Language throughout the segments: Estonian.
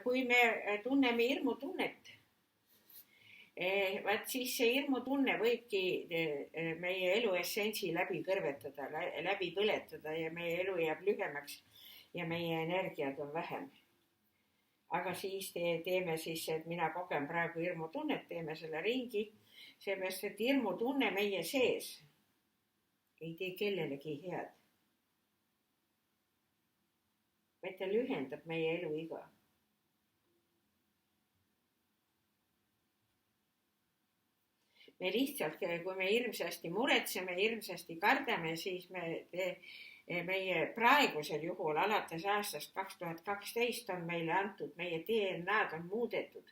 kui me tunneme hirmutunnet, vaat siis see hirmutunne võibki meie elu essentsi läbi kõrvetada, läbi põletada ja meie elu jääb lühemaks ja meie energiat on vähem. Aga siis teeme siis, et mina kogen praegu hirmutunnet, teeme selle ringi, seepärast, et hirmutunne meie sees ei tee kellelegi head. Vaid ta lühendab meie eluiga. Me lihtsalt, kui me hirmsasti muretseme, hirmsasti kardame, siis meie praegusel juhul alates aastast 2012 on meile antud, meie DNA-d on muudetud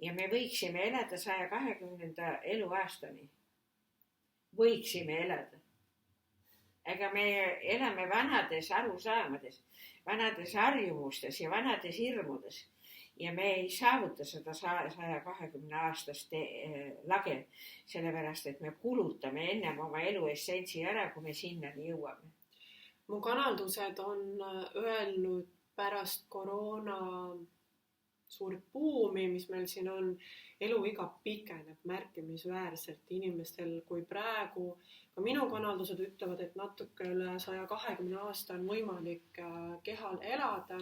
ja me võiksime elada 120. eluaastani. Võiksime elada. Aga me elame vanades arusaamades, vanades harjumustes ja vanades hirmudes. Ja me ei saavuta seda 120 aastast lage, sellepärast, et me kulutame ennem oma elu essentsi ära, kui me sinnani jõuame. Mu kanaldused on öelnud pärast koroona suurt buumi, mis meil siin on, eluiga pikeneb märkimisväärselt inimestel, kui praegu ka minu kanaldused ütlevad, et natuke üle 120 aasta on võimalik kehal elada,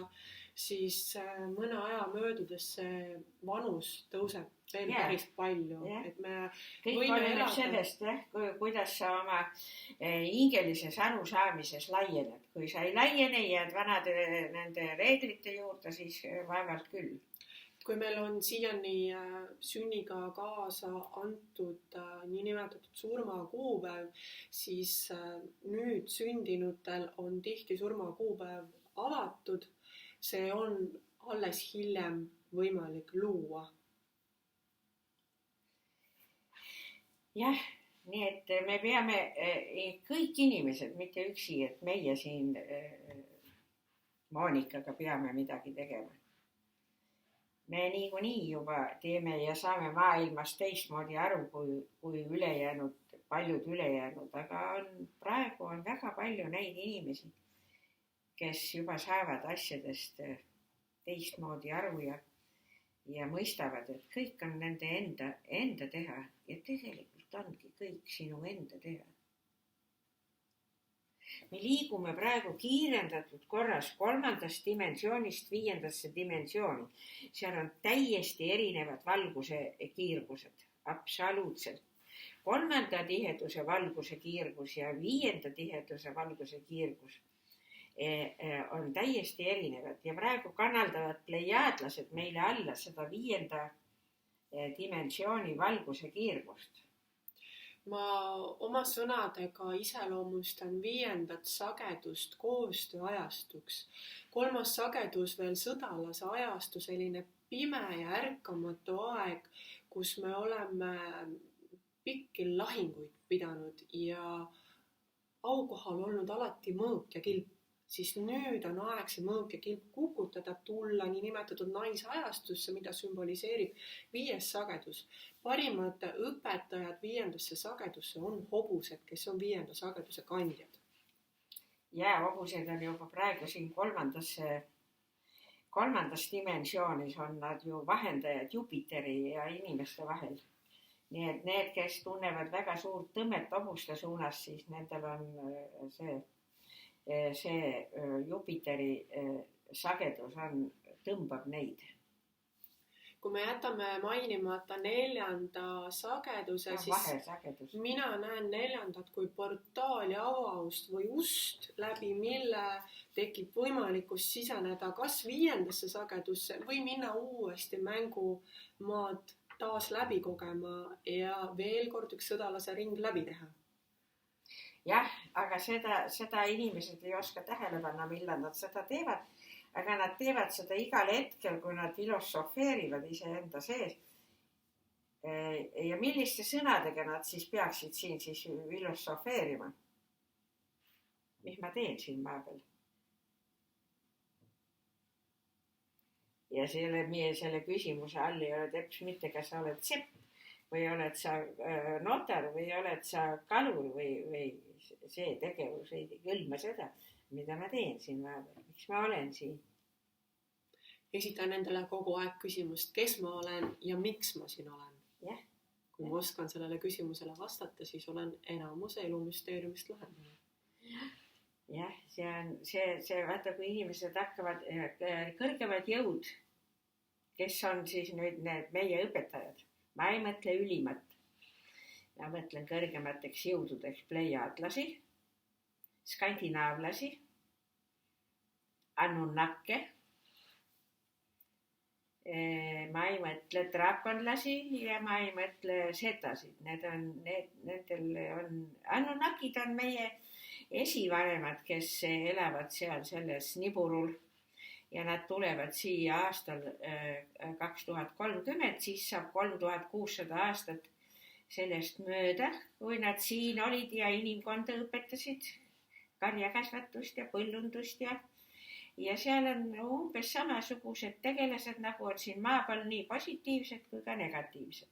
siis mõne aja möödudes see vanus tõuseb veel päris palju. Et me kõik oleneb sellest, kuidas sa oma hingelises arusaamises laiened. Kui sa ei laiene, jääd vanade nende reeglite juurde, siis vaevalt küll. Kui meil on siiani sünniga kaasa antud niinimetatud surmakuupäev, siis nüüd sündinutel on tihti surmakuupäev avatud. See on alles hiljem võimalik luua. Jah, nii et me peame kõik inimesed, mitte üksi, et meie siin Moonikaga peame midagi tegema. Me niikuinii juba teeme ja saame maailmast teistmoodi aru kui ülejäänud, paljud ülejäänud, aga praegu on väga palju neid inimesi, kes juba saavad asjadest teistmoodi aru ja mõistavad, et kõik on nende enda teha ja tegelikult ongi kõik sinu enda teha. Me liigume praegu kiirendatud korras 3. dimensioonist 5. dimensiooni. Seal on täiesti erinevad valguse kiirgused, absoluutselt. 3. tiheduse valguse kiirgus ja 5. tiheduse valguse kiirgus on täiesti erinevad ja praegu kanaldavad plejaadlased meile alla seda 5. dimensiooni valguse kiirgust. Ma oma sõnadega iseloomustan 5. sagedust koostööajastuks. 3. sagedus veel sõdalase ajastu, selline pime ja ärkamatu aeg, kus me oleme pikki lahinguid pidanud ja aukohal olnud alati mõõk ja kilp. Siis nüüd on aeg see mõõk ja kilp kukutada, tulla niinimetatud naisajastusse, mida sümboliseerib 5. sagedus. Parimad õpetajad 5. sagedusse on hobused, kes on 5. sageduse kandjad. Ja hobused on juba praegu siin 3. dimensioonis on nad ju vahendajad Jupiteri ja inimeste vahel. Nii et need, kes tunnevad väga suurt tõmmet hobuste suunas, siis nendel on see Jupiteri sagedus tõmbab neid. Kui me jätame mainimata 4. sageduse, siis mina näen 4. kui portaali avaust või ust, läbi mille tekib võimalikkus siseneda kas 5. sagedusse või minna uuesti mängumaad taas läbi kogema ja veel kord üks sõdalase ring läbi teha. Jah, aga seda inimesed ei oska tähele panna, millal nad seda teevad, aga nad teevad seda igal hetkel, kui nad filosofeerivad iseenda sees. Ja milliste sõnadega nad siis peaksid siin siis filosofeerima? Mis ma teen siin vahepeal? Ja selle küsimuse all ei ole teps mitte, kas sa oled sepp või oled sa notar või oled sa kalur või see tegevus ei hõlma seda, mida ma teen siin vahepeal, miks ma olen siin. esitan endale kogu aeg küsimust, kes ma olen ja miks ma siin olen. Jah. Kui ma oskan sellele küsimusele vastata, siis olen enamuse elumüsteeriumist lahendanud. Jah, see on see vaata, kui inimesed hakkavad kõrgemad jõud, kes on siis nüüd need meie õpetajad. Ma ei mõtle ülimat. Ma mõtlen kõrgemateks jõududeks plejaadlasi, skandinaavlasi, Anunnakke. Ma ei mõtle draakonlasi ja ma ei mõtle setasid. Nendel on, Anunnakid on meie esivanemad, kes elavad seal selles Niburul ja nad tulevad siia aastal 2030, siis saab 3600 aastat sellest mööda, kui nad siin olid ja inimkonda õpetasid karjakasvatust ja põllundust ja seal on umbes samasugused tegelased, nagu on siin maa peal, nii positiivsed kui ka negatiivsed.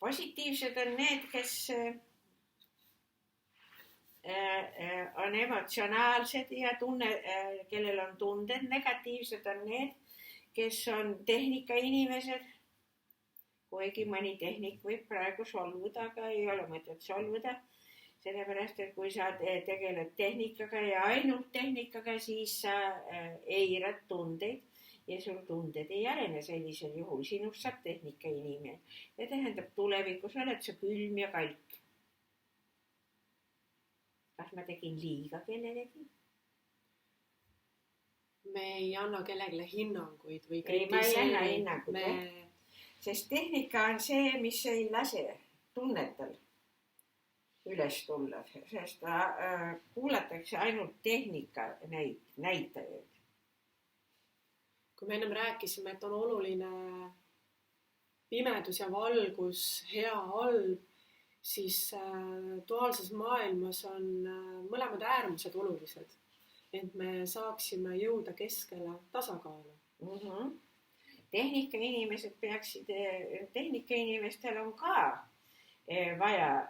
Positiivsed on need, kes on emotsionaalsed ja kellel on tunded. Negatiivsed on need, kes on tehnikainimesed, kuigi mõni tehnik võib praegu solvuda, aga ei ole mõtet solvuda, sellepärast, et kui sa tegeled tehnikaga ja ainult tehnikaga, siis sa eirad tundeid ja sul tunded ei arene sellisel juhul. Sinust saab tehnikainimene. Ja tähendab, tulevikus oled sa külm ja kalk. Kas ma tegin liiga kellelegi? Me ei anna kellelegi hinnanguid või kritiseeri. Ei, ma ei anna hinnanguid. Sest tehnika on see, mis ei lase tunnetal üles tulla, sest kuulatakse ainult tehnika näitajaid. Kui me ennem rääkisime, et on oluline pimedus ja valgus, hea, halb, siis duaalses maailmas on mõlemad äärmused olulised, et me saaksime jõuda keskele tasakaalu. Tehnikainimestel on ka vaja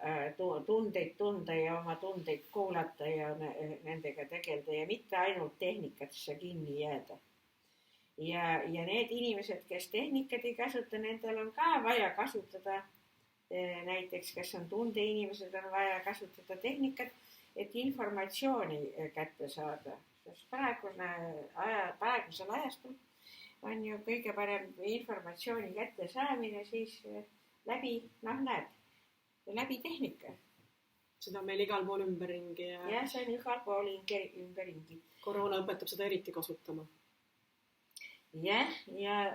tundeid tunda ja oma tundeid kuulata ja nendega tegeleda ja mitte ainult tehnikatesse kinni jääda. Ja need inimesed, kes tehnikat ei kasuta, nendel on ka vaja kasutada, näiteks kes on tundeinimesed, on vaja kasutada tehnikat, et informatsiooni kätte saada. Sest praegusel ajastul on ju kõige parem informatsiooni kätte saamine siis läbi tehnika. Seda on meil igal pool ümberringi. Ja see on igal pool ümberringi. Koroona õpetab seda eriti kasutama. Ja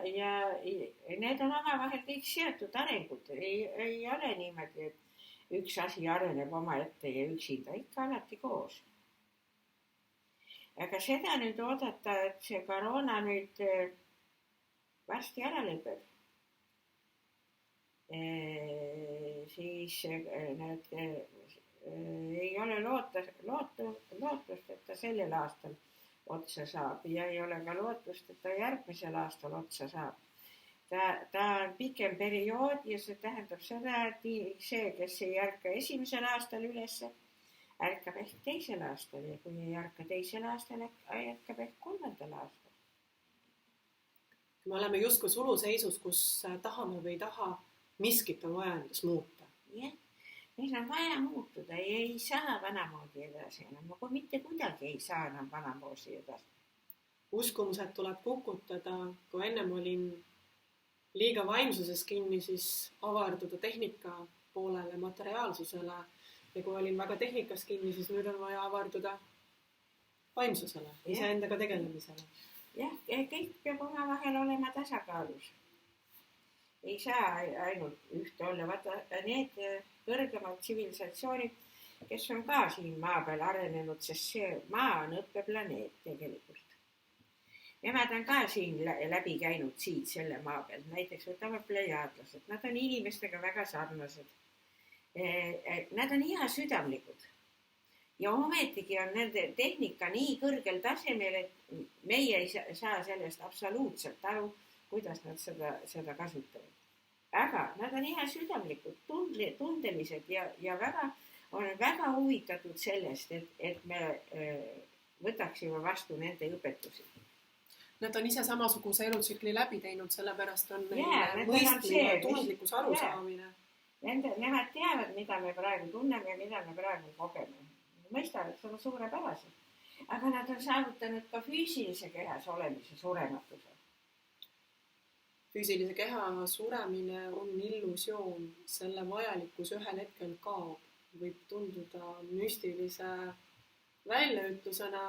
need on omavahel kõik seotud arengud. Ei ole niimoodi, et üks asi areneb oma ette ja üksinda, ikka alati koos. Aga seda nüüd oodata, et see koroona nüüd varsti ära lõpeb. Siis need ei ole lootust, et ta sellel aastal otsa saab ja ei ole ka lootust, et ta järgmisel aastal otsa saab. Ta on pikem periood ja see tähendab seda, et see, kes ei ärka esimesel aastal ülesse, ärkab ehk teisel aastal ja kui ei ärka teisel aastal, ärkab ehk kolmandal aastal. Me oleme justkui suluseisus, kus tahame või ei taha, miskit on vaja endas muuta. Jah, meil on vaja muutuda ja ei saa vanamoodi edasi enam, aga mitte kuidagi ei saa enam vanamoodi edasi. Uskumused tuleb kukutada, kui ennem olin liiga vaimsuses kinni, siis avarduda tehnika poolele, materiaalsusele ja kui olin väga tehnikas kinni, siis nüüd on vaja avarduda vaimsusele, iseendaga tegelemisele. Jah, kõik peab omavahel olema tasakaalus. Ei saa ainult ühte olla. Vaata, need kõrgemad tsivilisatsioonid, kes on ka siin maa peal arenenud, sest see maa on õppeplaneet tegelikult. Nemad on ka siin läbi käinud siit selle maa peal. Näiteks võtame plejaadlased. Nad on inimestega väga sarnased. Nad on hea südamlikud. Ja ometigi on nende tehnika nii kõrgel tasemel, et meie ei saa sellest absoluutselt aru, kuidas nad seda kasutavad. Aga nad on hea südamlikud, tundelised ja on väga huvitatud sellest, et me võtaksime vastu nende õpetusi. Nad on ise samasuguse elutsükli läbi teinud, sellepärast on Need mõistmine ja tundlikkus arusaamine. Nemad teavad, mida me praegu tunneme ja mida me praegu kogeme. Mõistavad seda suurepäraselt. Aga nad on saavutanud ka füüsilise kehas olemise surematuse. Füüsilise keha suremine on illusioon, selle vajalikkus ühel hetkel kaob. Võib tunduda müstilise väljaütlusena,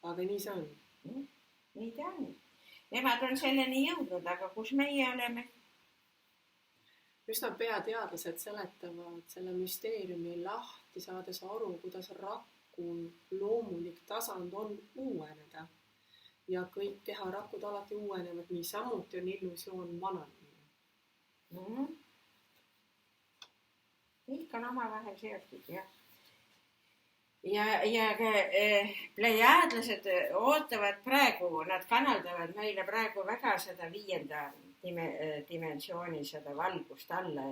aga nii see on. Nii ta on. Nemad on selleni jõudnud, aga kus meie oleme? Üsna peateadlased seletavad selle müsteeriumi lahti, saades aru, kuidas raku loomulik tasand on uueneda. Ja kõik keharakud alati uuenevad, nii samuti on illusioon vananemine. Kõik on omavahel seotud, jah. Ja plejaadlased ootavad praegu, nad kanaldavad meile praegu väga seda 5. dimensiooni, seda valgust alla,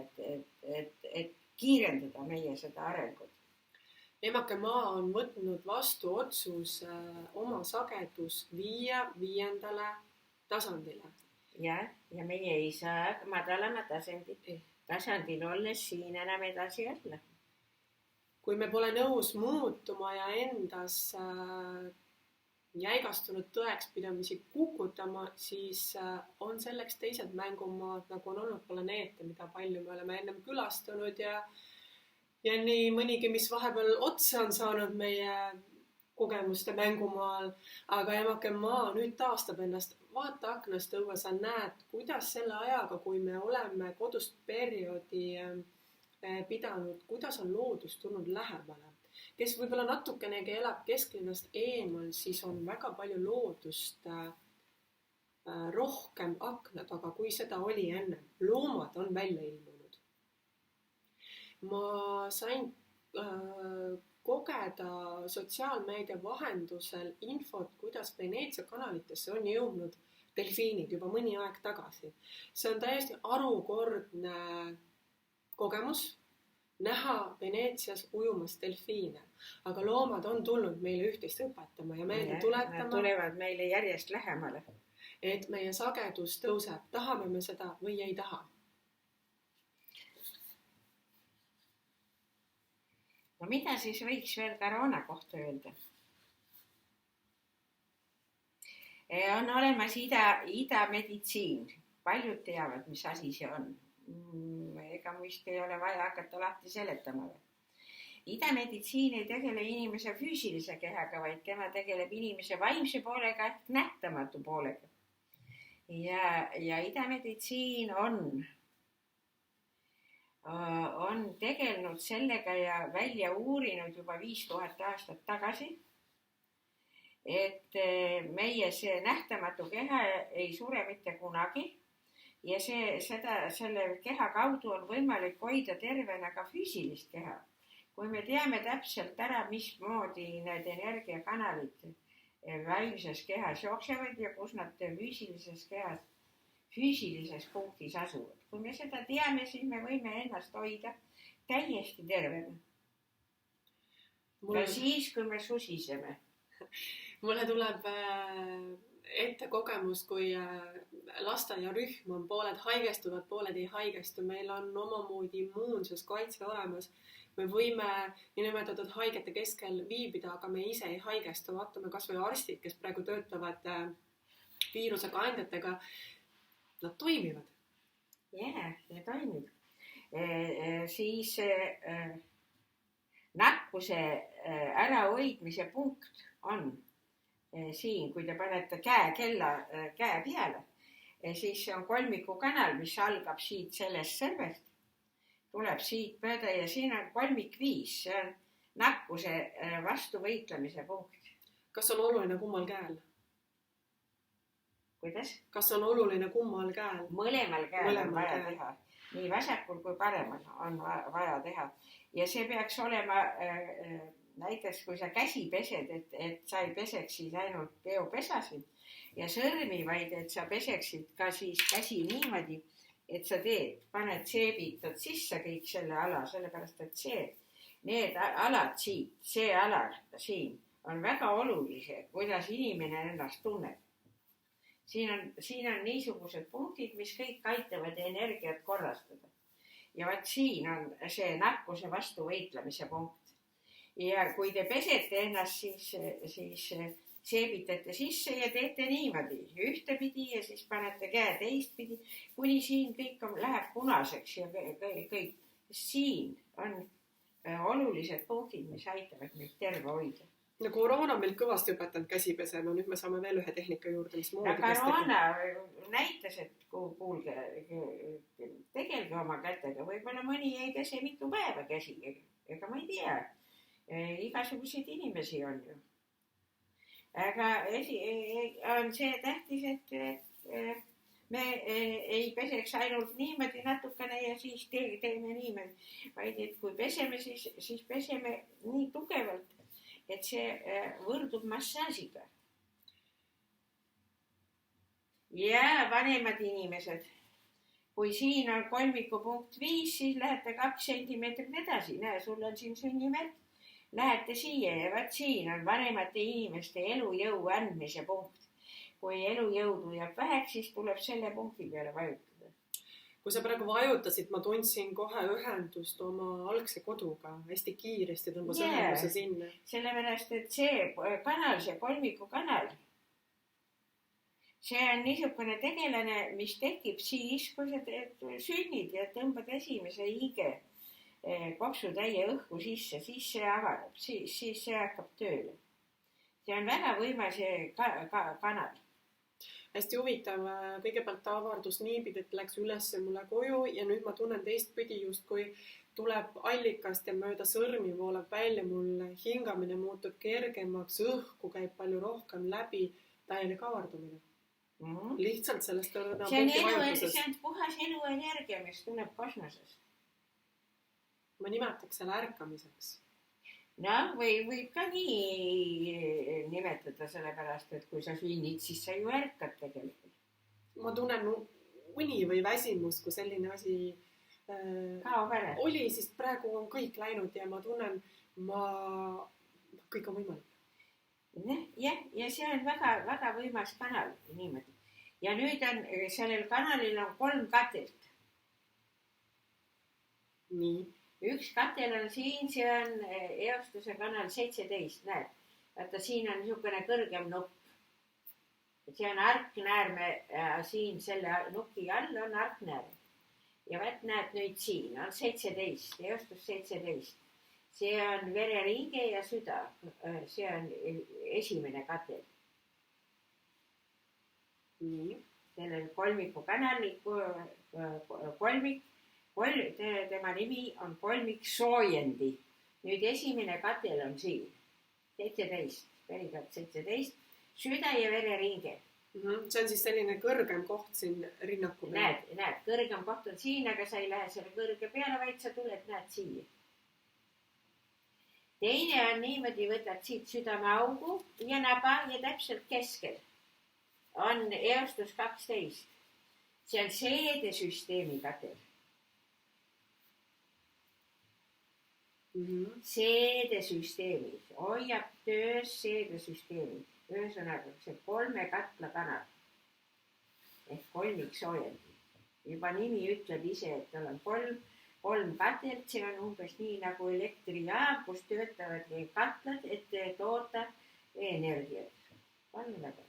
et kiirendada meie seda arengut. Emake Maa on võtnud vastu otsuse oma sagedus 5. tasandile. Ja meie ei saa madalama tasandil olles siin enam edasi olla. Kui me pole nõus muutuma ja endas jäigastunud tõekspidamisi kukutama, siis on selleks teised mängumaad, nagu on olnud planeete, mida palju me oleme ennem külastanud ja nii mõnigi, mis vahepeal otsa on saanud meie kogemuste mängumaal. Aga Emake Maa nüüd taastab ennast. Vaata aknast õue, sa näed, kuidas selle ajaga, kui me oleme kodust perioodi pidanud, kuidas on loodus tulnud lähemale. Kes võib-olla natukenegi elab kesklinnast eemal, siis on väga palju loodust rohkem akna taga, kui seda oli enne. Loomad on välja ilmunud. Ma sain kogeda sotsiaalmeedia vahendusel infot, kuidas Veneetsia kanalitesse on jõudnud delfiinid juba mõni aeg tagasi. See on täiesti arukordne kogemus näha Veneetsias ujumas delfiine. Aga loomad on tulnud meile ühtist õpetama ja meelde tuletama. Nad tulevad meile järjest lähemale. Et meie sagedus tõuseb. Tahame me seda või ei taha? No mida siis võiks veel koroona kohta öelda? On olemas ida meditsiin. Paljud teavad, mis asi see on. Ega vist ei ole vaja hakata lahti seletama. Ida meditsiin ei tegele inimese füüsilise kehaga, vaid tema tegeleb inimese vaimse poolega ehk nähtamatu poolega. Ja ida meditsiin on tegelenud sellega ja välja uurinud juba 5000 aastat tagasi, et meie see nähtamatu keha ei sure mitte kunagi ja selle keha kaudu on võimalik hoida tervena ka füüsilist keha. Kui me teame täpselt ära, mismoodi need energiakanalid vaimses kehas jooksevad ja kus nad füüsilises kehas, füüsilises punktis asuvad. Kui me seda teame, siis me võime ennast hoida täiesti tervena. Ka siis, kui me susiseme. Mulle tuleb ette kogemus, kui lasteaiarühm on pooled haigestuvad, pooled ei haigestu. Meil on omamoodi immuunsus kaitse olemas. Me võime nimetatud haigete keskel viibida, aga me ise ei haigestu. Vaatame kas või arstid, kes praegu töötavad viiruse kandjatega. Nad toimivad. Ja toimib. Siis nakkuse ärahoidmise punkt on siin, kui te panete käe peale, siis on kolmiku kanal, mis algab siit sellest sõrmest, tuleb siit mööda ja siin on kolmik 5, see on nakkuse vastu võitlemise punkt. Kas on oluline kummal käel? Kuidas? Kas on oluline kummal käel? Mõlemal käel on vaja teha. Nii vasakul kui paremal on vaja teha. Ja see peaks olema näiteks, kui sa käsi pesed, et sa ei peseks siis ainult peopesasid ja sõrmi, vaid et sa peseksid ka siis käsi niimoodi, et sa paned seebitad sisse kõik selle ala, sellepärast et need alad siit, see ala siin on väga olulise, kuidas inimene ennast tunneb. siin on niisugused punktid, mis kõik aitavad energiat korrastada. Ja vaat siin on see nakkuse vastu võitlemise punkt. Ja kui te pesete ennast, siis seebitate sisse ja teete niimoodi ühtepidi ja siis panete käe teistpidi, kuni siin kõik läheb punaseks ja kõik. Siin on olulised punktid, mis aitavad meid terve hoida. No koroona on meil kõvasti õpetanud käsi pesema, nüüd me saame veel ühe tehnika juurde, mis moodi koroona näitas, et kuulge, tegelge oma kätega, võib-olla mõni ei pese mitu päeva käsi, ega ma ei tea, igasuguseid inimesi on ju. Aga on see tähtis, et me ei peseks ainult niimoodi natukene ja siis teeme niimoodi, vaid et kui peseme, siis peseme nii tugevalt, et see võrdub massaažiga. Ja vanemad inimesed, kui siin on kolmiku punkt 5, siis lähete 2 sentimeetrit edasi. Näe, sul on siin sünnimärk. Lähete siia ja vaat siin on vanemate inimeste elujõu andmise punkt. Kui elujõudu jääb väheks, siis tuleb selle punkti peale vajutada. Kui sa praegu vajutasid, ma tundsin kohe ühendust oma algse koduga. Hästi kiiresti tõmbas ühenduse sinna. Sellepärast, et see kanal, see kolmiku kanal, see on niisugune tegelane, mis tekib siis, kui sa sünnid ja tõmbad esimese hiige kopsutäie õhku sisse, siis see avaneb, siis see hakkab tööle. See on väga võimas kanal. Hästi huvitav, kõigepealt ta avardus niipidi, et läks üles mulle koju ja nüüd ma tunnen teistpidi just, kui tuleb allikast ja mööda sõrmi voolab välja mul hingamine muutub kergemaks, õhku käib palju rohkem läbi, täielik avardumine. Lihtsalt sellest see on puhas eluenergia, mis tuleb kosmosest. Ma nimetaks selle ärkamiseks. No, võib ka nii nimetada sellepärast, et kui sa sünnid, siis sa ju ärkad tegelikult. Ma tunnen uni või väsimus, kui selline asi oli, siis praegu on kõik läinud ja ma tunnen, kõik on võimalik. Ja see on väga, väga võimas kanal niimoodi. Ja nüüd on sellel kanalil on 3 katelt. Nii. Üks katel on siin, see on eostuse kanal 17, näed. Vaata, siin on niisugune kõrgem nupp. See on arknäärme, siin selle nuki all on arknäärme. Ja vaat näed nüüd siin on 17, eostus 17. See on vereringe ja süda. See on esimene katel. Nii, sellel kolmiku kanali kolmik. Tema nimi on kolmik soojendi. Nüüd esimene katel on siin. 17, verikat 17. Süda ja vereringe. See on siis selline kõrgem koht siin rinnaku peal. Näed, kõrgem koht on siin, aga sa ei lähe selle kõrge peale, vaid sa tuled, näed siia. Teine on niimoodi, võtad siit südameaugu ja naba ja täpselt keskel on eostus 12. See on seedesüsteemi katel. Seedesüsteemi, hoiab töös seedesüsteemi. Ühesõnaga, see 3 katla kanal ehk kolmik soojendi. Juba nimi ütleb ise, et tal on 3 katelt, see on umbes nii nagu elektrijaam, kus töötavad katlad, et toota energiat. Palju väga.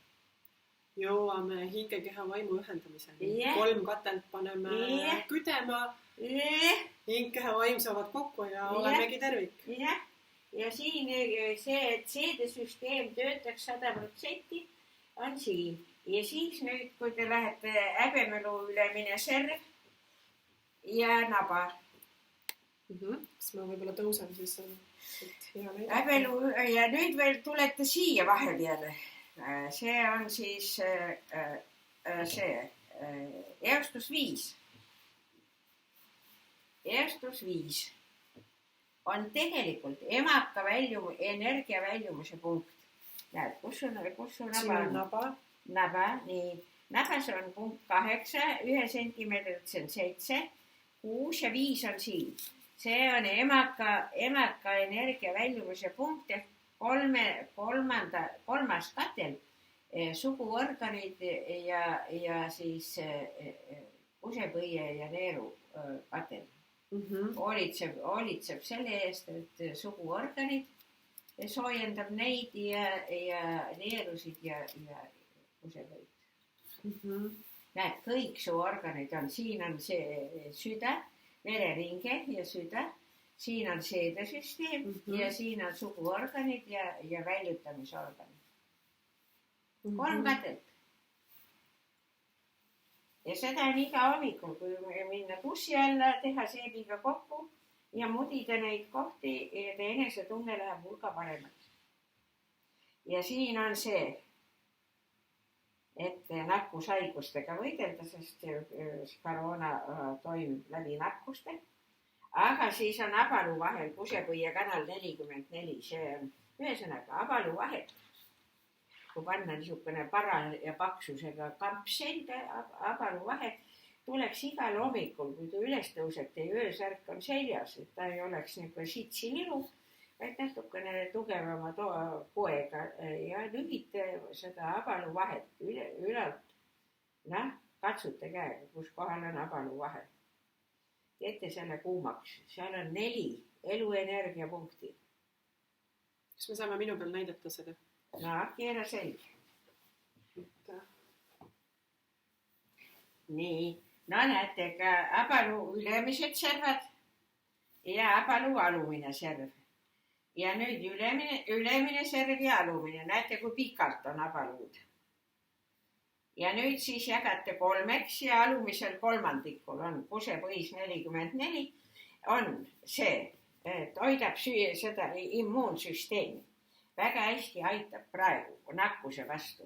Jõuame hinge keha vaimu ühendamiseni. 3 katelt paneme küdema. Hing keha vaim saavad kokku ja olemegi tervik. Ja siin see, et seedesüsteem töötaks 100% on siin. Ja siis nüüd, kui te lähete häbemelu üle mine serv ja naba. Kas ma võibolla tõusen siis? Häbelu ja nüüd veel tulete siia vahel jälle. See on siis see eostus 5. Eostus 5 on tegelikult emaka energia väljumuse punkt. Näed, kus on naba? Naba, nii. Nabas on punkt 8, 1 sentimeetrit, see on 7, 6 ja 5 on siin. See on emaka energia väljumuse punkt ehk 3. katel suguorganid ja siis kusepõie ja neeru katel. Hoolitseb selle eest, et suguorganid soojendab neid ja neerusid ja kusepõid. Näed, kõik suguorganid on, siin on see süda, vereringe ja süda, siin on seedesüsteem ja siin on suguorganid ja väljutamisorganid. 3 katelt. Ja seda on iga hommikul, kui minna bussi alla, teha seebiga kokku ja mudida neid kohti ja enesetunne läheb hulga paremaks. Ja siin on see, et nakkushaigustega võidelda, sest koroona toimib läbi nakkuste. Aga siis on abalu vahel kusepõie kanal 44, see on ühesõnaga abalu vahel. Kui panna niisugune para ja paksusega kamp selga abalu vahel, tuleks igal hommikul, kui ta üles tõuseb, teie öösärk on seljas, et ta ei oleks niisugune sitsililu, vaid natukene tugevama poega ja lühite seda abalu vahet ülalt. Katsute käega, kus kohal on abalu vahel. Teete selle kuumaks. Seal on 4 eluenergiapunkti. Kas me saame minu peal näidata seda? Keera selge. Nii. Näete ka abalu ülemised servad ja abalu alumine serv. Ja nüüd ülemine serv ja alumine. Näete, kui pikalt on abaluud. Ja nüüd siis jagate 3 ja alumisel kolmandikul on kusepõis 44. On see, et hoidab seda immuunsüsteemi. Väga hästi aitab praegu nakkuse vastu.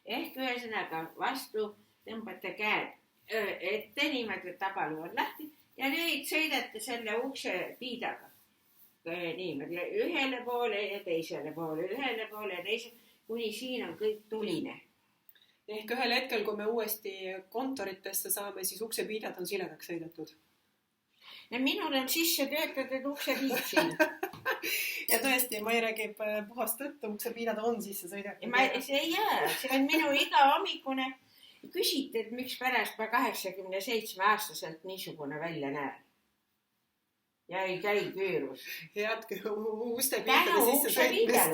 Ehk ühesõnaga vastu tõmbate käed ette, niimoodi, et abalu on lahti ja nüüd sõidate selle ukse piidaga. Niimoodi ühele poole ja teisele poole, kuni siin on kõik tuline. Ehk ühel hetkel, kui me uuesti kontoritesse saame, siis uksepiidad on siledaks sõidetud. Minul on sisse töötatud uksepiid siin. Ja tõesti, Mai räägib puhast tõttu, uksepiidad on sisse sõidetud. See on minu iga hommikune. Küsite, et miks pärast ma 87-aastaselt niisugune välja näen. Ja ei käi küürus. Head uksepiidade sisse sõitmist.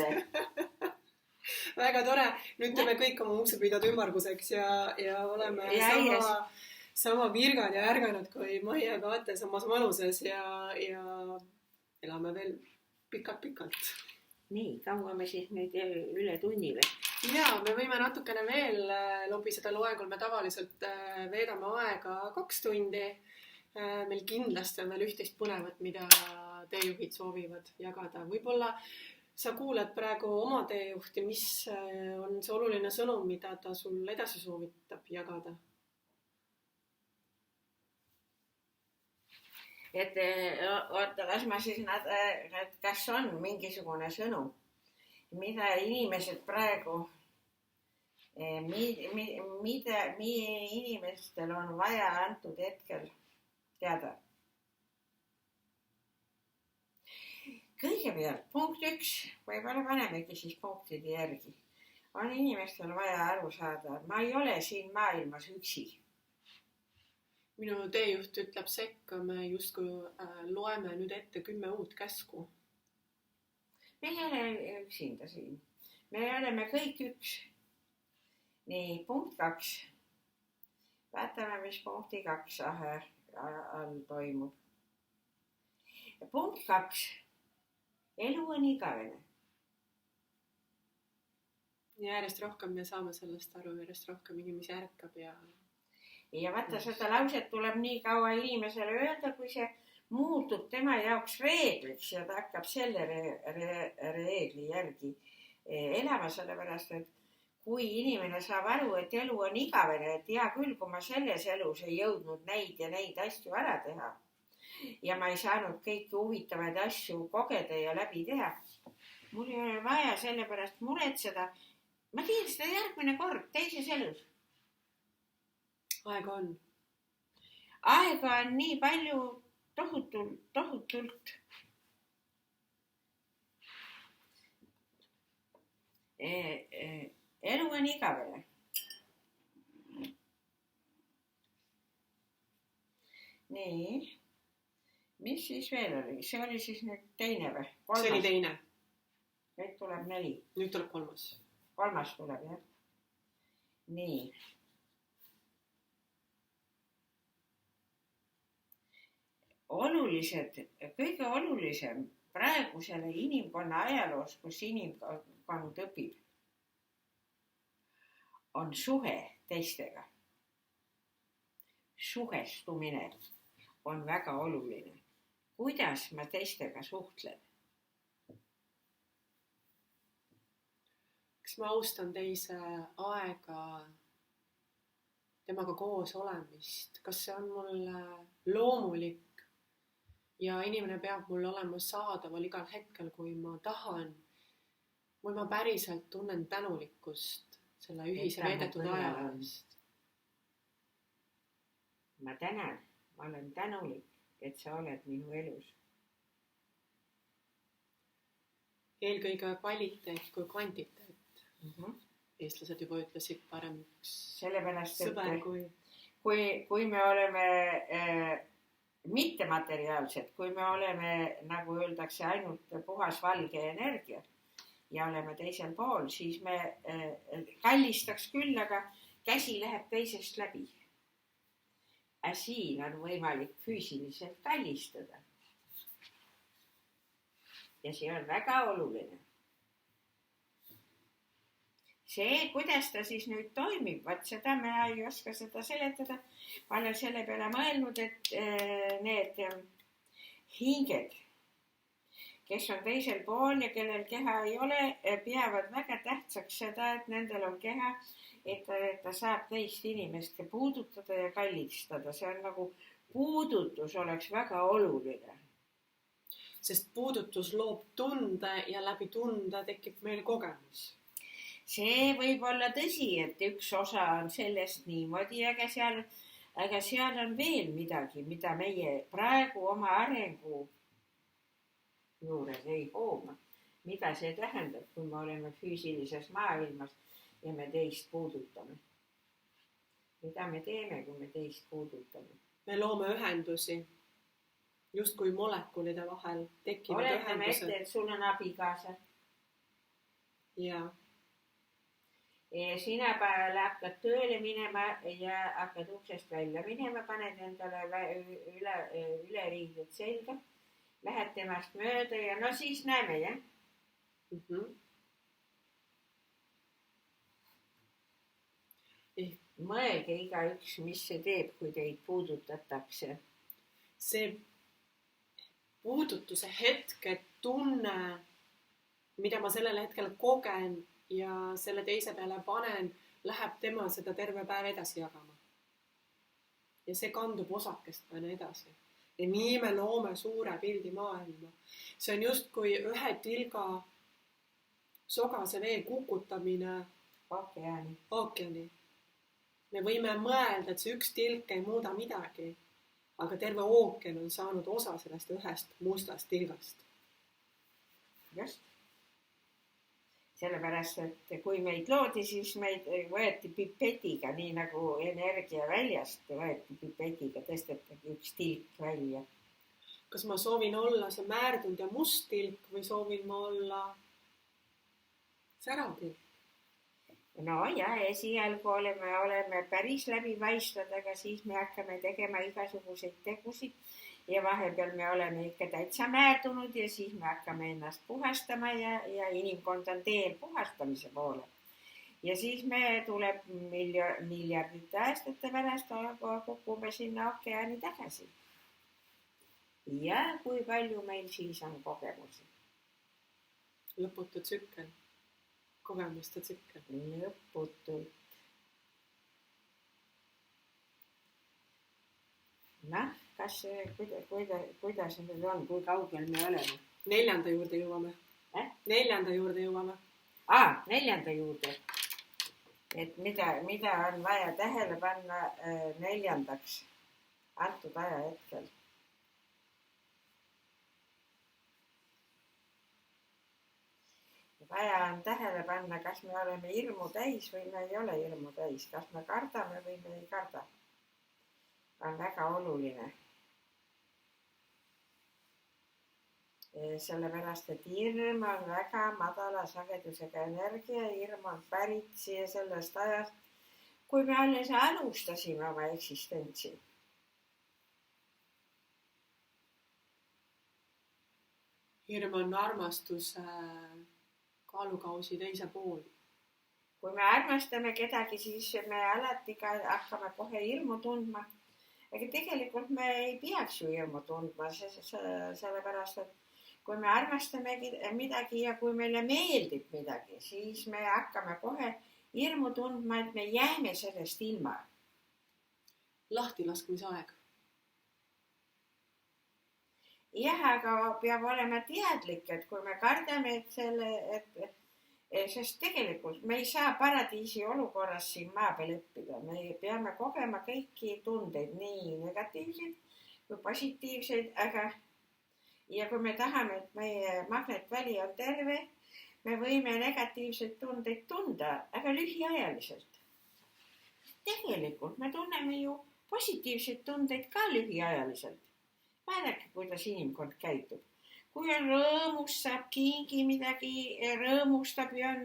Väga tore. Nüüd teeme kõik oma uksepiidad ümmarguseks ja oleme sama virgad ja ärganud kui Mai ja Kaate samas vanuses ja elame veel pikalt. Nii, kaua me siis nüüd üle tunnile? Ja, me võime natukene veel lobiseda loengul. Me tavaliselt veedame aega 2 tundi. Meil kindlasti on veel üht-teist põnevat, mida teejuhid soovivad jagada. Võib-olla sa kuuled praegu oma teejuhti, mis on see oluline sõnum, mida ta sul edasi soovitab jagada? Et oota, las ma siis kas on mingisugune sõnum, mida inimesed praegu, mida inimestel on vaja antud hetkel teada. Kõigepealt punkt 1, võib-olla panemegi siis punktide järgi, on inimestel vaja aru saada, ma ei ole siin maailmas üksi. Minu teejuht ütleb sekka, me justkui loeme nüüd ette 10 uut käsku. Me ei ole üksinda siin. Me oleme kõik üks. Nii, punkt 2. Vaatame, mis punkti 2 all toimub. Punkt 2. Elu on igavene. Ja järjest rohkem me saame sellest aru, järjest rohkem inimesi ärkab ja vaata, seda lauset tuleb nii kaua inimesele öelda, kui see muutub tema jaoks reegliks ja ta hakkab selle reegli järgi elama, sellepärast, et kui inimene saab aru, et elu on igavene, et hea küll, kui ma selles elus ei jõudnud neid ja neid asju ära teha ja ma ei saanud kõiki huvitavaid asju kogeda ja läbi teha, mul ei ole vaja sellepärast muretseda. Ma teen seda järgmine kord teises elus. Aega on. Aega on nii palju tohutult. elu on igavene. Nii, mis siis veel oli? See oli siis nüüd teine või? See oli teine. Nüüd tuleb 4. Nüüd tuleb 3. 3 tuleb, jah. Nii. Kõige olulisem praegusele inimkonna ajaloos, kus inimkond õpib, on suhe teistega. Suhestumine on väga oluline. Kuidas ma teistega suhtlen? Kas ma austan teise aega, temaga koos olemist? Kas see on mulle loomulik ja inimene peab mulle olema saadaval igal hetkel, kui ma tahan? Või ma päriselt tunnen tänulikkust selle ühise veedetud aja eest? Ma tänan, ma olen tänulik, et sa oled minu elus. Eelkõige kvaliteet kui kvantiteet. Eestlased juba ütlesid parem üks sellepärast, sõber kui me oleme mittemateriaalsed, kui me oleme, nagu öeldakse, ainult puhas valge energia ja oleme teisel pool, siis me kallistaks küll, aga käsi läheb teisest läbi. Siin on võimalik füüsiliselt kallistada. Ja see on väga oluline. See, kuidas ta siis nüüd toimib, vaat seda me ei oska seda seletada. Ma olen selle peale mõelnud, et need hinged, kes on teisel pool ja kellel keha ei ole, peavad väga tähtsaks seda, et nendel on keha, et ta saab teist inimest puudutada ja kallistada. See on nagu puudutus oleks väga oluline. Sest puudutus loob tunde ja läbi tunde tekib meil kogemus. See võib olla tõsi, et üks osa on sellest niimoodi, aga seal on veel midagi, mida meie praegu oma arengu juures ei hooma. Mida see tähendab, kui me oleme füüsilises maailmas ja me teist puudutame? Mida me teeme, kui me teist puudutame? Me loome ühendusi. Just kui molekulide vahel tekivad oletame ühendused. Ette, et sul on abikaasa. Ja. Sina hakkad tööle minema ja hakkad uksest välja minema, paned endale üleriided selga, lähed temast mööda ja no siis näeme, jah? Mõelge igaüks, mis see teeb, kui teid puudutatakse. See puudutuse hetke tunne, mida ma sellel hetkel kogen ja selle teise peale panen, läheb tema seda terve päev edasi jagama. Ja see kandub osakestena edasi. Ja nii me loome suure pildi maailma. See on just kui ühe tilga sogase vee kukutamine ookeani. Me võime mõelda, et see üks tilk ei muuda midagi, aga terve ookean on saanud osa sellest ühest mustast tilgast. Just. Sellepärast, et kui meid loodi, siis meid võeti pipetiga, nii nagu energia väljast võeti pipetiga, tõstetagi üks tilk välja. Kas ma soovin olla see määrdunud ja must tilk või soovin ma olla särav tilk? No ja esialgu oleme päris läbipaistvad, aga siis me hakkame tegema igasuguseid tegusid ja vahepeal me oleme ikka täitsa määrdunud ja siis me hakkame ennast puhastama ja inimkond on teel puhastamise poole. Ja siis me tuleb miljardite aastate pärast kukume sinna ookeani tagasi. Ja kui palju meil siis on kogemusi? Lõputu tsükkel. Kogemuste tsükkel. Lõputult. Noh, kuidas nüüd on, kui kaugel me oleme? 4. juurde jõuame. 4. juurde jõuame. 4. juurde. Et mida on vaja tähele panna 4. antud aja hetkel? vaja on tähele panna, kas me oleme hirmu täis või me ei ole hirmu täis, kas me kardame või me ei karda. On väga oluline. Sellepärast, et hirm on väga madala sagedusega energia, hirm on pärit siia sellest ajast, kui me alles alustasime oma eksistentsi. Hirm on armastuse kaalukausi teise pool. Kui me armastame kedagi, siis me alati ka hakkame kohe hirmu tundma. Aga tegelikult me ei peaks ju hirmu tundma, sellepärast, et kui me armastame midagi ja kui meile meeldib midagi, siis me hakkame kohe hirmu tundma, et me jääme sellest ilma. Lahtilaskmise aeg. Jah, aga peab olema teadlik, et kui me kardame, sest tegelikult me ei saa paradiisi olukorras siin maa peal õppida. Me peame kogema kõiki tundeid, nii negatiivseid kui positiivseid, ja kui me tahame, et meie magnetväli on terve, me võime negatiivseid tundeid tunda, aga lühiajaliselt. Tegelikult me tunneme ju positiivseid tundeid ka lühiajaliselt. Vaadake, kuidas inimkond käitub. Kui on rõõmus, saab kingi midagi, rõõmustab ja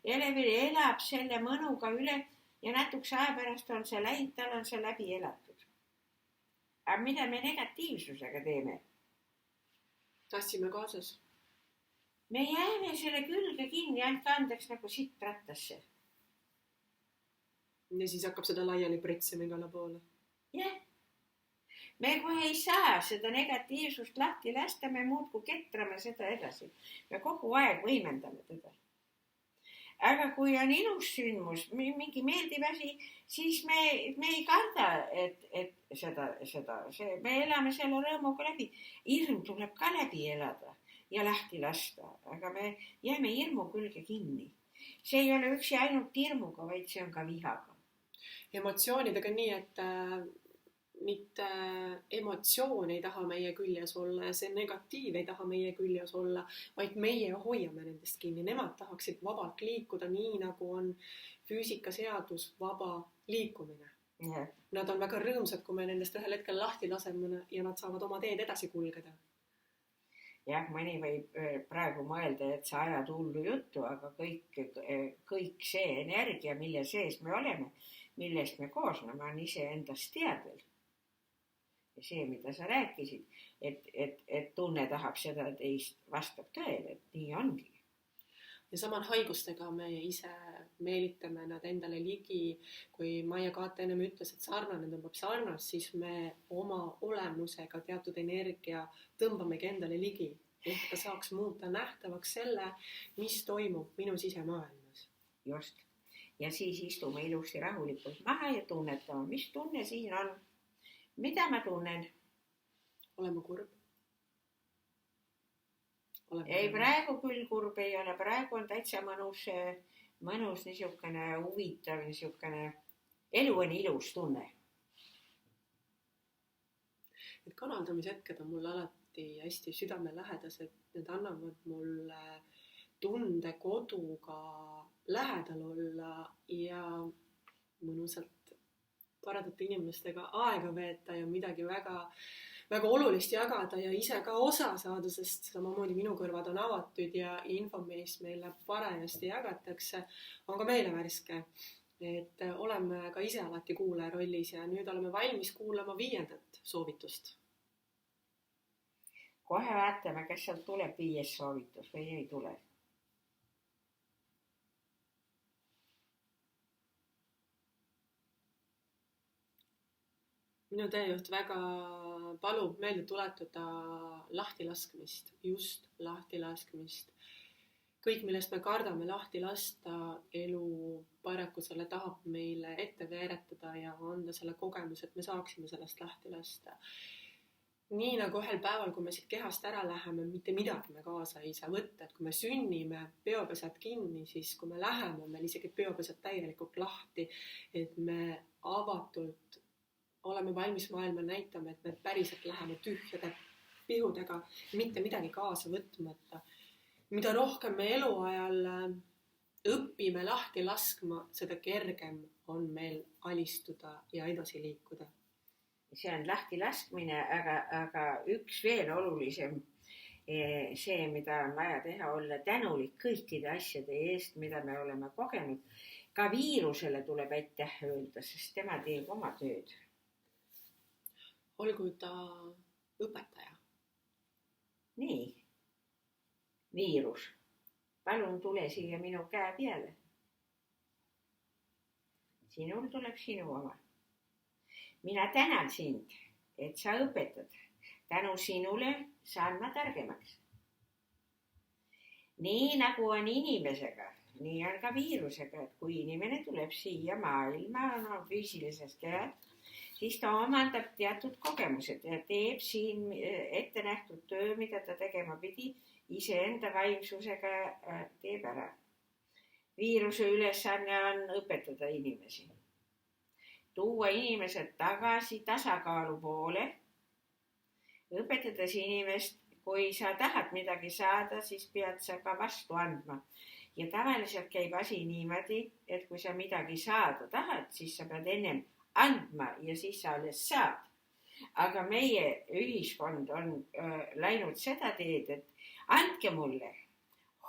elab selle mõnuga üle ja natuks aja pärast on see läinud, tal on see läbi elatud. Aga mida me negatiivsusega teeme? Tassime kaasas. Me jääme selle külge kinni, andke andeks nagu sitt rattasse. Ja siis hakkab seda laiali pritsima igale poole. Jah. Me kohe ei saa seda negatiivsust lahti lasta, me muudku ketrame seda edasi. Me kogu aeg võimendame teda. Aga kui on ilus sündmus, mingi meeldiv asi, siis me ei karda, me elame selle rõõmuga läbi. Hirm tuleb ka läbi elada ja lahti lasta, aga me jääme hirmu külge kinni. See ei ole üksi ainult hirmuga, vaid see on ka vihaga. Emotsioonidega nii, et mitte emotsioon ei taha meie küljes olla ja see negatiiv ei taha meie küljes olla, vaid meie hoiame nendest kinni. Nemad tahaksid vabalt liikuda nii, nagu on füüsikaseadus vaba liikumine. Yeah. Nad on väga rõõmsad, kui me nendest ühel hetkel lahti laseme ja nad saavad oma teed edasi kulgeda. Jah, mõni võib praegu mõelda, et sa ajad hullu juttu, aga kõik see energia, mille sees me oleme, millest me koosneme, on ise endast teadvel. Ja see, mida sa rääkisid, et tunne tahab seda teist, vastab tõele, et nii ongi. Ja saman haigustega me ise meelitame nad endale ligi. Kui Maia Kaate ennem ütles, et sarnane tõmbab sarnast, siis me oma olemusega teatud energia tõmbamegi endale ligi. Et ta saaks muuta nähtavaks selle, mis toimub minu sisemaailmas. Just. Ja siis istume ilusti rahulikult maha ja tunnetame, mis tunne siin on. Mida ma tunnen? Oleme kurb. Ei, praegu küll kurb ei ole. Praegu on täitsa mõnus niisugune huvitav, niisugune elu on ilus tunne. Need kanaldamishetked on mulle alati hästi südamelähedased. Need annavad mulle tunde koduga lähedal olla ja mõnusalt toredate inimestega aega veeta ja midagi väga, väga olulist jagada ja ise ka osa saada, sest samamoodi minu kõrvad on avatud ja info, mis meile parajasti jagatakse, on ka meile värske. Et oleme ka ise alati kuulaja rollis ja nüüd oleme valmis kuulama 5. soovitust. Kohe vaatame, kas sealt tuleb 5. soovitus või ei tule. Minu teejuht väga palub meelde tuletada lahtilaskmist, just lahtilaskmist. Kõik, millest me kardame lahti lasta, elu paraku selle tahab meile ette veeretada ja anda selle kogemus, et me saaksime sellest lahti lasta. Nii nagu ühel päeval, kui me siit kehast ära läheme, mitte midagi me kaasa ei saa võtta, et kui me sünnime, peopesad kinni, siis kui me läheme, meil isegi peopesad täielikult lahti, et me avatult oleme valmis maailma näitama, et me päriselt läheme tühjade pihudega, mitte midagi kaasa võtmata. mida rohkem me eluajal õpime lahti laskma, seda kergem on meil alistuda ja edasi liikuda. See on lahti laskmine, aga üks veel olulisem see, mida on vaja teha, olla tänulik kõikide asjade eest, mida me oleme kogenud. Ka viirusele tuleb aitäh öelda, sest tema teeb oma tööd. Olgu ta õpetaja. Nii. Viirus. Palun tule siia minu käe peale. Sinul tuleb sinu oma. Mina tänan sind, et sa õpetad. Tänu sinule saan ma targemaks. Nii nagu on inimesega, nii on ka viirusega, et kui inimene tuleb siia maailma füüsilises kehas, siis ta omandab teatud kogemused ja teeb siin ette nähtud töö, mida ta tegema pidi, iseenda vaimsusega teeb ära. Viiruse ülesanne on õpetada inimesi. Tuua inimesed tagasi tasakaalu poole. Õpetades inimest, kui sa tahad midagi saada, siis pead sa ka vastu andma. Ja tavaliselt käib asi niimoodi, et kui sa midagi saada tahad, siis sa pead ennem andma ja siis sa alles saad. Aga meie ühiskond on läinud seda teed, et andke mulle,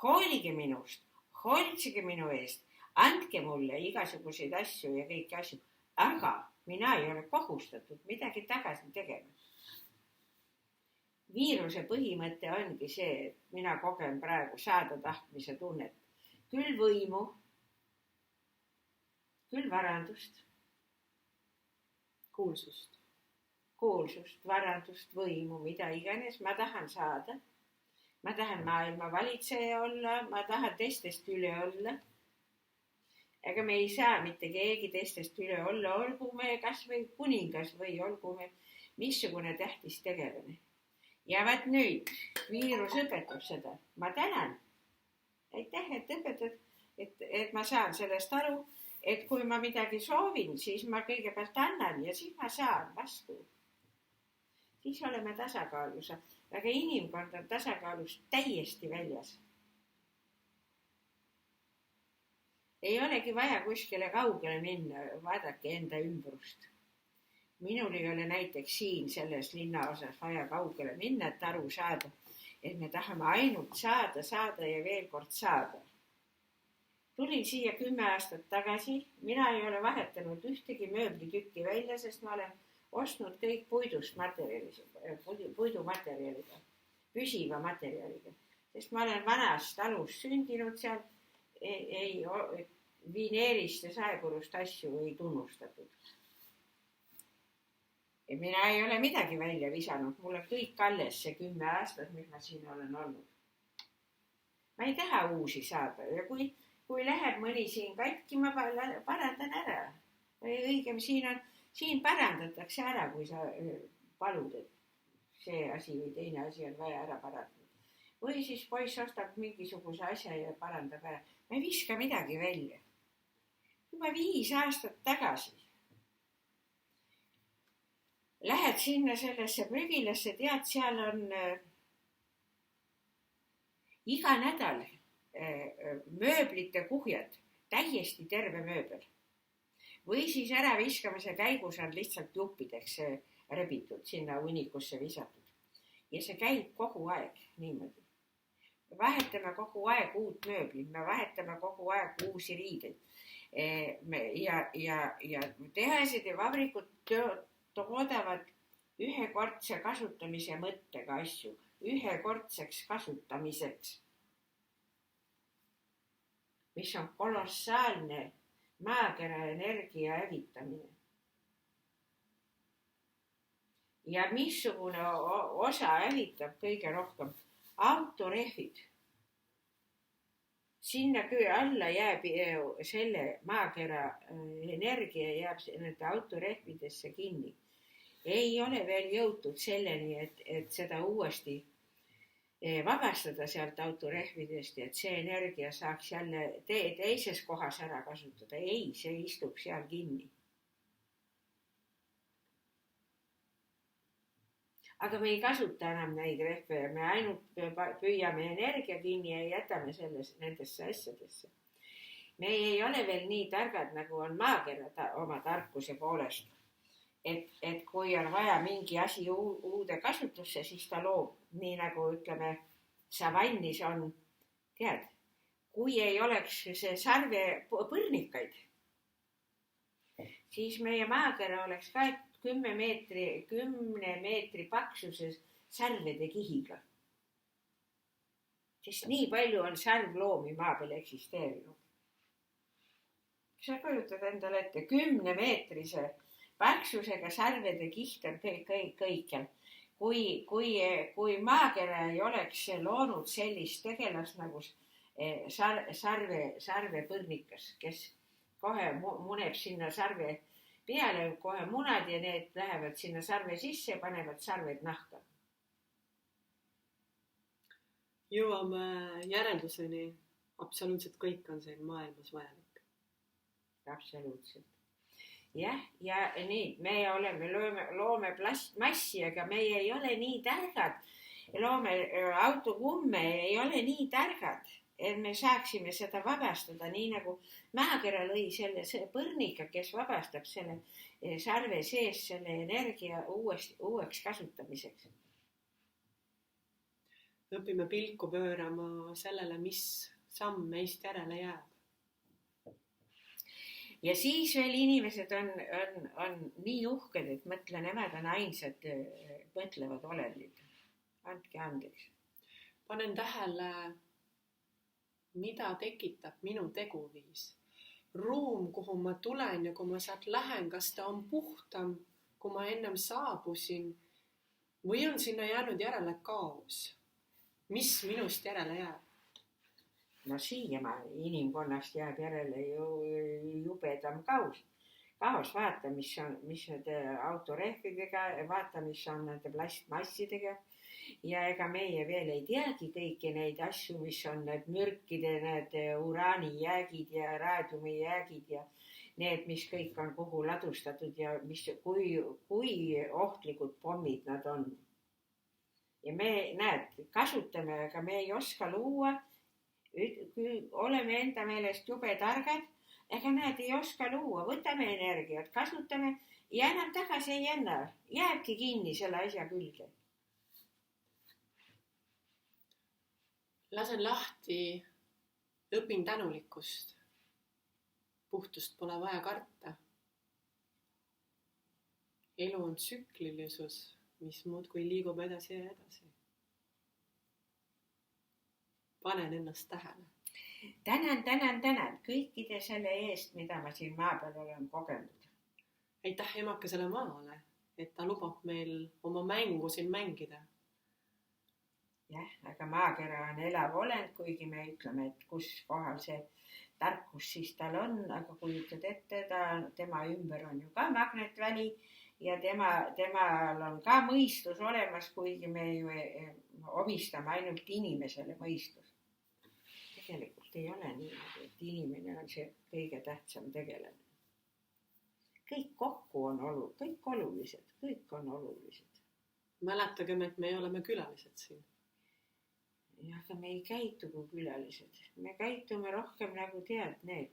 hoolige minust, hoolitsege minu eest, andke mulle igasuguseid asju ja kõiki asju, aga mina ei ole kohustatud midagi tagasi tegema. Viiruse põhimõte ongi see, et mina kogen praegu saada tahtmise tunnet. Küll võimu, küll varandust, kuulsust, varandust, võimu, mida iganes ma tahan saada. Ma tahan maailma valitseja olla, ma tahan teistest üle olla. Ega me ei saa mitte keegi teistest üle olla, olgu me kas või kuningas või olgu me missugune tähtis tegelane. Ja vaat nüüd, viirus õpetab seda. Ma tänan. Aitäh, et õpetad, et ma saan sellest aru, et kui ma midagi soovin, siis ma kõigepealt annan ja siis ma saan vastu. Siis oleme tasakaalus. Aga inimkond on tasakaalust täiesti väljas. Ei olegi vaja kuskile kaugele minna, vaadake enda ümbrust. Minul ei ole näiteks siin selles linnaosas vaja kaugele minna, et aru saada, et me tahame ainult saada ja veel kord saada. Tulin siia 10 aastat tagasi, mina ei ole vahetanud ühtegi mööblitükki välja, sest ma olen ostnud kõik puidumaterjaliga, püsiva materjaliga, sest ma olen vanast alust sündinud seal, vineerist ja saepurust asju ei tunnustatud. Ja mina ei ole midagi välja visanud, mul on kõik alles see 10 aastat, mis ma siin olen olnud. Ma ei taha uusi saada ja kui läheb mõni siin katki, ma parandan ära. Õigem siin parandatakse ära, kui sa palud, et see asi või teine asi on vaja ära parandada. Või siis poiss ostab mingisuguse asja ja parandab ära. Ma ei viska midagi välja. Juba 5 aastat tagasi lähed sinna sellesse prügilasse, tead, seal on iga nädal mööblite kuhjad, täiesti terve mööbel. Või siis ära viskamise käigus on lihtsalt juppideks rebitud, sinna hunnikusse visatud. Ja see käib kogu aeg niimoodi. Me vahetame kogu aeg uut mööblit, me vahetame kogu aeg uusi riideid. Ja tehased ja vabrikud toodavad ühekordse kasutamise mõttega asju, ühekordseks kasutamiseks, mis on kolossaalne maakera energia hävitamine. Ja missugune osa hävitab kõige rohkem? Autorehvid. Sinna alla jääb selle maakera energia jääb nende autorehvidesse kinni. Ei ole veel jõutud selleni, et seda uuesti vabastada sealt autorehvidest ja et see energia saaks jälle teises kohas ära kasutada. Ei, see istub seal kinni. aga me ei kasuta enam neid rehve ja me ainult püüame energia kinni ja jätame nendesse asjadesse. Me ei ole veel nii targad, nagu on maakera oma tarkuse poolest. Et kui on vaja mingi asi uude kasutusse, siis ta loob. Nii nagu ütleme, savannis on, tead, kui ei oleks see sarve põrnikaid, siis meie maakera oleks ka 10 meetri paksuses sarvede kihiga. Sest nii palju on sarvloomi maa peal eksisteerinud. Sa kujutad endale ette 10 meetrise paksusega sarvede kiht on kõikjal. Kui maakera ei oleks loonud sellist tegelast nagu sarvepõrnikas, kes kohe muneb sinna sarve peale, kohe munad ja need lähevad sinna sarve sisse ja panevad sarved nahka. Jõuame järelduseni, absoluutselt kõik on siin maailmas vajalik. Absoluutselt. Jah, ja nii, me loome plastmassi, aga meie ei ole nii targad. Loome autokumme, ei ole nii targad, et me saaksime seda vabastada, nii nagu maakera lõi selle põrnika, kes vabastab selle sarve sees selle energia uueks kasutamiseks. Õpime pilku pöörama sellele, mis samm meist järele jääb. Ja siis veel inimesed on nii uhked, et mõtle, nemad on ainsad mõtlevad olendid. Andke andeks. Panen tähele, mida tekitab minu teguviis. Ruum, kuhu ma tulen ja kui ma sealt lähen, kas ta on puhtam, kui ma ennem saabusin või on sinna jäänud järele kaos? Mis minust järele jääb? No siiamaani inimkonnast jääb järele jubedam kaos. Vaata, mis nende autorehvidega, vaata, mis on nende plastmassidega. Ja ega meie veel ei teagi kõiki neid asju, mis on need mürkide, need uraanijäägid ja raadiumijäägid ja need, mis kõik on kuhu ladustatud ja kui ohtlikud pommid nad on. Ja me, kasutame, aga me ei oska luua. Oleme enda meelest jube targad, ega ei oska luua, võtame energiat, kasutame ja enam tagasi ei anna, jääbki kinni selle asja külge. Lasen lahti, õpin tänulikkust. Puhtust pole vaja karta. Elu on tsüklilisus, mis muudkui liigub edasi ja edasi. Panen ennast tähele. Tänan kõikide selle eest, mida ma siin maa peal olen kogenud. Aitäh emakesele maale, et ta lubab meil oma mängu siin mängida. Jah, aga maakera on elav olend, kuigi me ütleme, et kus kohal see tarkus siis tal on, aga kujutad ette, tema ümber on ju ka magnetväli ja temal on ka mõistus olemas, kuigi me ju omistame ainult inimesele mõistus. Tegelikult ei ole nii, et inimene on see kõige tähtsam tegelane. Kõik kokku on kõik on olulised. Mäletagem, et me oleme külalised siin. Ja, aga me ei käitu kui külalised. Me käitume rohkem nagu tead need.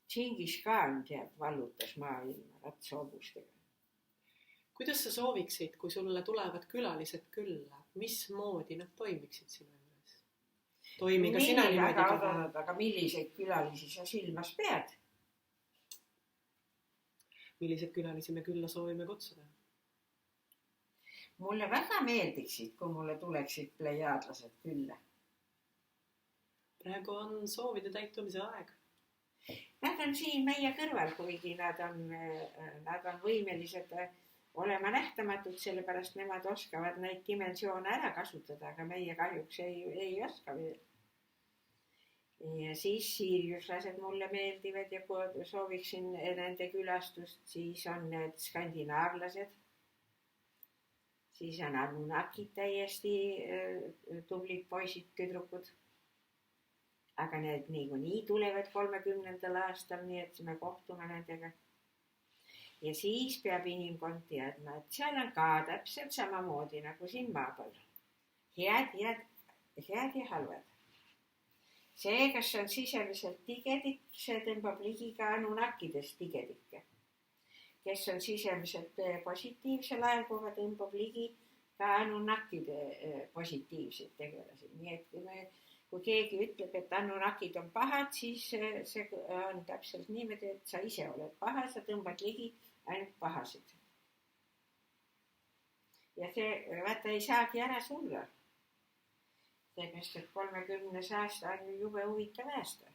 Džingis Khan vallutas maailma ratsoobustega. Kuidas sa sooviksid, kui sulle tulevad külalised külla? Mismoodi nad toimiksid sinu juures? Toimiga sina niimoodi ka. Aga milliseid külalisi sa silmas pead? Milliseid külalisi me külla soovime kutsuda? Mulle väga meeldiksid, kui mulle tuleksid plejaadlased külla. Praegu on soovide täitumise aeg. Nad on siin meie kõrval, kuigi nad on võimelised olema nähtamatud, sellepärast nemad oskavad neid dimensioone ära kasutada, aga meie kahjuks ei oska veel. Ja siis siiriuslased mulle meeldivad ja kui sooviksin nende külastust, siis on need skandinaavlased. Siis on Anunnakid täiesti tublid poisid, tüdrukud. Aga need nii tulevad 30. aastal, nii et me kohtume nendega. ja siis peab inimkond teadma, et seal on ka täpselt samamoodi nagu siin maa peal. Head ja halvad. See, kes on sisemiselt tigedik, see tõmbab ligi ka nunakidest tigedikke. Kes on sisemiselt positiivse laenguga, tõmbab ligi ka nunakkide positiivseid tegelasi. Nii et kui keegi ütleb, et nunakid on pahad, siis see on täpselt niimoodi, et sa ise oled paha, sa tõmbad ligi ainult pahasid. Ja see vaata ei saagi ära surra. Seepärast, et 30 aasta on ju jube huvitav aasta.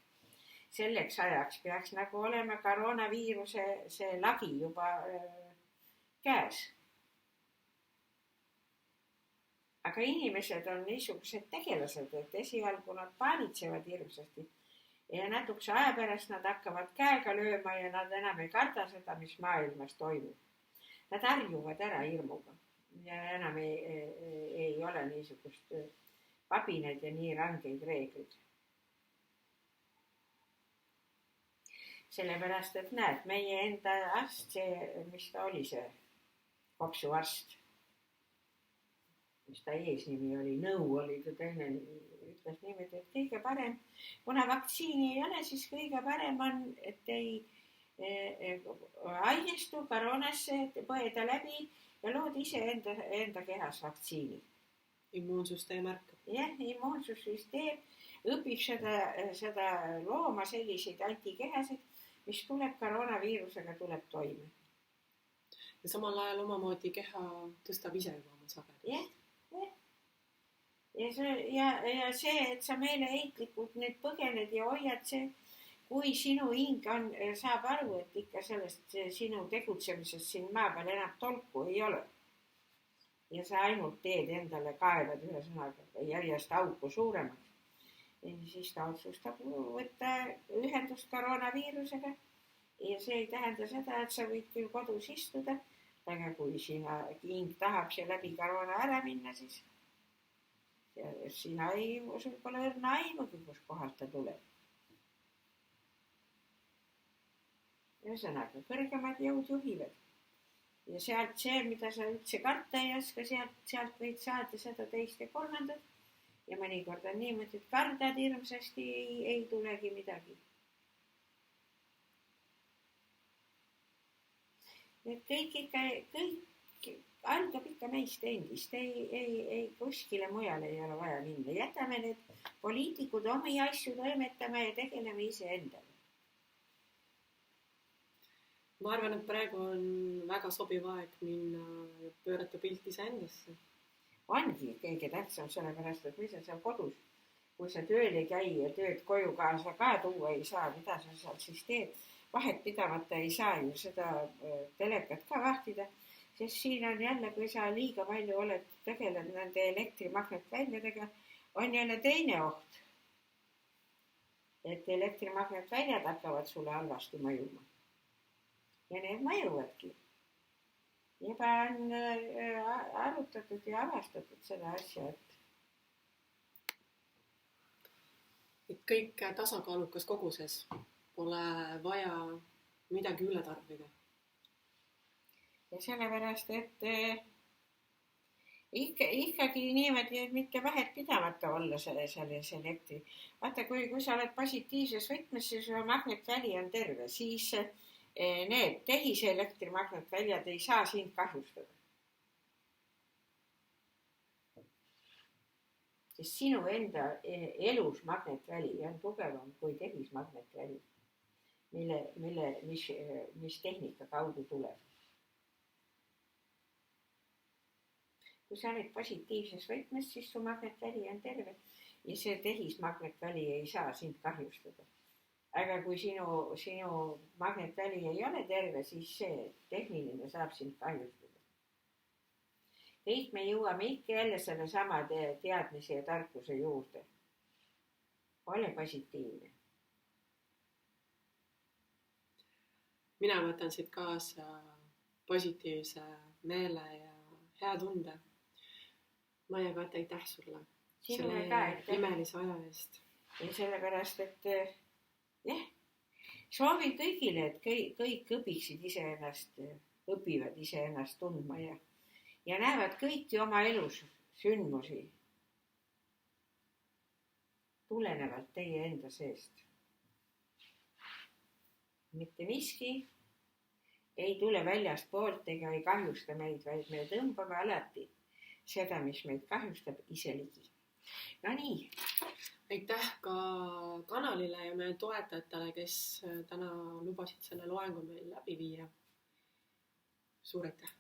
Selleks ajaks peaks nagu olema koroonaviiruse see lagi juba käes. Aga inimesed on niisugused tegelased, et esialgu nad paanitsevad hirmsasti. Ja natukese aja pärast nad hakkavad käega lööma ja nad enam ei karda seda, mis maailmas toimub. Nad harjuvad ära hirmuga ja enam ei ole niisugust papined ja nii rangeid reeglid. Sellepärast, et näed, meie enda arst, mis ta oli see kopsuarst, mis ta eesnimi oli, nõu oli ta teine, ütles niimoodi, et kõige parem, kuna vaktsiini ei ole, siis kõige parem on, et ei haigestu koroonasse, põeda läbi ja lood ise enda kehas vaktsiini. Immuunsüsteem ärkab. Jah, immuunsussüsteem õpib seda looma selliseid antikehasid, mis tuleb koroonaviirusega tuleb toime. Ja samal ajal omamoodi keha tõstab ise juba oma sagedust. Ja see, et sa meeleheitlikult nüüd põgened ja hoiad see, kui sinu hing saab aru, et ikka sellest sinu tegutsemisest siin maa peal enam tolku ei ole. Ja sa ainult teed endale kaevad ühe sõnaga järjest auku suuremaks. Ja siis ta otsustab võtta ühendust koroonaviirusega. Ja see ei tähenda seda, et sa võid küll kodus istuda, aga kui sina hing tahab see läbi koroona ära minna, siis sina sul pole õrna aimugi, kus kohalt ta tuleb. Ühesõnaga, kõrgemad jõud juhivad. Ja sealt see, mida sa üldse karta ei oska, sealt võid saada seda teist ja kolmandat. Ja mõnikord on niimoodi, et kardad hirmsasti ei tulegi midagi. Et kõik algab ikka meist endist. Ei kuskile mujale ei ole vaja minna. Jätame need poliitikud omi asju toimetama ja tegeleme ise endale. Ma arvan, et praegu on väga sobiv aeg minna ja pöörata pilt iseendasse. Ongi kõige tähtsam sellepärast, et mis on seal kodus. Kui sa tööl ei käi ja tööd koju kaasa ka tuua ei saa, mida sa seal siis teed. Vahet pidamata ei saa ju seda telekat ka vahtida, sest siin on jälle, kui sa liiga palju tegeled nende elektrimagnetväljedega, on jälle teine oht. Et elektrimagnetväljad hakkavad sulle halvasti mõjuma. Ja need mõjuvadki. Juba on arutatud ja avastatud seda asja, et kõik tasakaalukas koguses, pole vaja midagi üle tarbida. Ja sellepärast, et ikkagi niimoodi, et mitte vahet pidamata olla selles elektri. Vaata, kui sa oled positiivses võtmes, siis magnetväli on terve, siis need tehise elektrimagnetväljad ei saa sind kahjustada. Sest sinu enda elus magnetväli on tugevam kui tehismagnetväli, mis tehnika kaudu tuleb. Kui sa oled positiivses võtmes, siis su magnetväli on terve ja see tehismagnetväli ei saa sind kahjustada. Aga kui sinu magnetväli ei ole terve, siis see tehniline saab sind kahjustada. Kõik me jõuame ikka jälle selle sama teadmise ja tarkuse juurde. Ole positiivne. Mina võtan siit kaasa positiivse meele ja hea tunde. Maie Kate, aitäh sulle selle imelise aja eest. Ja sellepärast, et jah, soovin kõigile, et kõik õpiksid iseennast, õpivad iseennast tundma ja näevad kõiki oma elus sündmusi tulenevalt teie enda seest. Mitte miski ei tule väljast poolt ega ei kahjusta meid, vaid me tõmbame alati seda, mis meid kahjustab, ise ligi. No nii. Aitäh ka kanalile ja meie toetajatele, kes täna lubasid selle loengu meil läbi viia. Suur aitäh!